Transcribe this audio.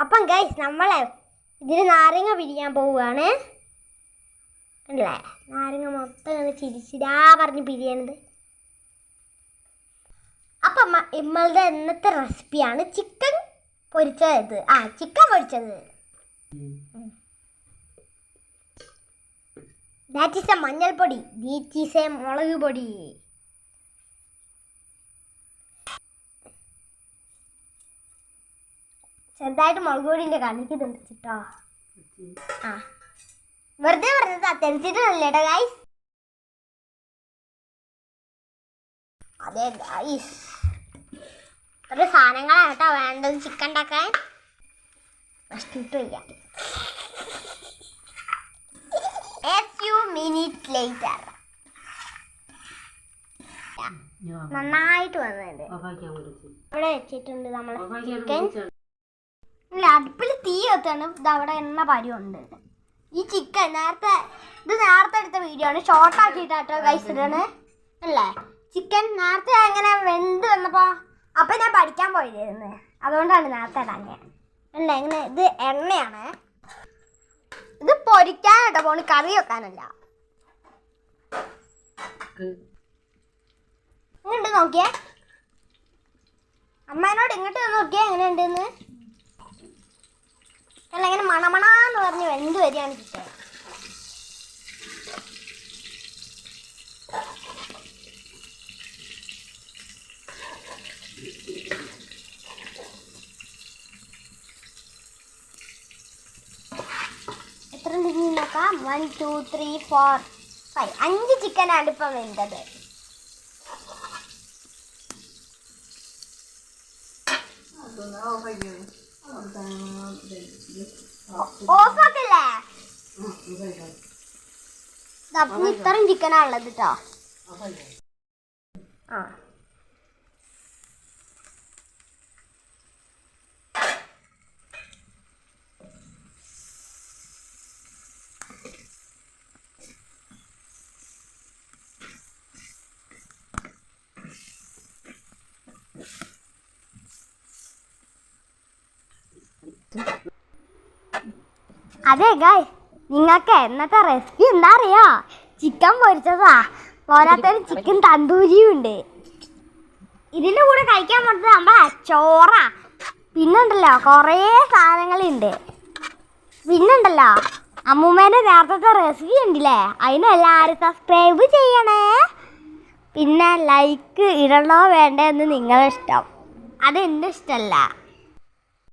അപ്പം ഗൈസ് നമ്മളെ ഇതിന് നാരങ്ങ പിരിയാൻ പോവുകയാണ്. അല്ലേ, നാരങ്ങ മൊത്തം ഇങ്ങനെ ചിരിച്ചിരാ പറഞ്ഞ് പിരിയണത്. അപ്പം നമ്മളുടെ ഇന്നത്തെ റെസിപ്പിയാണ് ചിക്കൻ പൊരിച്ചത്. ചിക്കൻ പൊരിച്ചത്. ദാറ്റ് ഈസ് എ മഞ്ഞൾപ്പൊടി, ദാറ്റ് ഈസ് എ മുളക് പൊടി. ചെറുതായിട്ട് മുളക് പൊടിൻ്റെ കണ്ണിക്ക് തിന്നിട്ടോ. വെറുതെ പറഞ്ഞത് തെളിച്ചിട്ടല്ലേ കേട്ടോ ഗൈസ്. അതെ ഗൈസ്, ഇത്ര സാധനങ്ങളാണ് കേട്ടോ വേണ്ടത് ചിക്കൻ ഉണ്ടാക്കാൻ. നഷ്ടമിട്ട് വയ്യ. A few minutes later. നന്നായിട്ട് വന്നിട്ടുണ്ട്. ഇവിടെ വെച്ചിട്ടുണ്ട് നമ്മൾ ചിക്കൻ. ഇല്ല, അടുപ്പിൽ തീ കത്താണ്. ഇത് അവിടെ എണ്ണ പരിയുണ്ട്. ഈ ചിക്കൻ നേരത്തെ എടുത്ത വീഡിയോ ആണ്. ഷോർട്ട് ആക്കിയിട്ടോ ഗൈസ് ഇടാണ് അല്ലേ. ചിക്കൻ നേരത്തെ അങ്ങനെ വെന്ത് വന്നപ്പോൾ അപ്പം ഞാൻ പഠിക്കാൻ പോയിരുന്നു. അതുകൊണ്ടാണ് നേരത്തെ ഇടാൻ അല്ല. ഇങ്ങനെ ഇത് എണ്ണയാണ്. ഇത് പൊരിക്കാനാട്ടോ പോണ്, കറി വെക്കാനല്ല. ഇങ്ങോട്ട് നോക്കിയേ, അമ്മേനോട് ഇങ്ങോട്ട് നോക്കിയേ എങ്ങനെയുണ്ടെന്ന്. അല്ല, ഇങ്ങനെ മണമണാന്ന് പറഞ്ഞ് വെന്ത് വരികയാണ് ചിക്കൻ. എത്ര ഉണ്ടെങ്കിൽ നോക്കാം. 1 2 3 4 5 5 ചിക്കനാണ് ഇപ്പം വെന്തത്. ഓഫാക്കല്ലേ, ഇത്രയും ചിക്കനാണുള്ളത് കേട്ടോ. അതെ ഗായ്, നിങ്ങൾക്ക് എന്നത്തെ റെസിപ്പി എന്താ അറിയാ? ചിക്കൻ പൊരിച്ചതാ. പോരാത്തൊരു ചിക്കൻ തന്തൂരിയും ഉണ്ട്. ഇതിൻ്റെ കൂടെ കഴിക്കാൻ പറ്റുന്നത് നമ്മളെ ചോറാ. പിന്നുണ്ടല്ലോ കുറേ സാധനങ്ങളുണ്ട്. പിന്നുണ്ടല്ലോ അമ്മൂമ്മേൻ്റെ നേരത്തെ റെസിപ്പി ഉണ്ടല്ലേ, അതിനെല്ലാവരും സബ്സ്ക്രൈബ് ചെയ്യണേ. പിന്നെ ലൈക്ക് ഇടണോ വേണ്ടേ എന്ന് നിങ്ങളുടെ ഇഷ്ടം. അത് എൻ്റെ ഇഷ്ടമല്ല.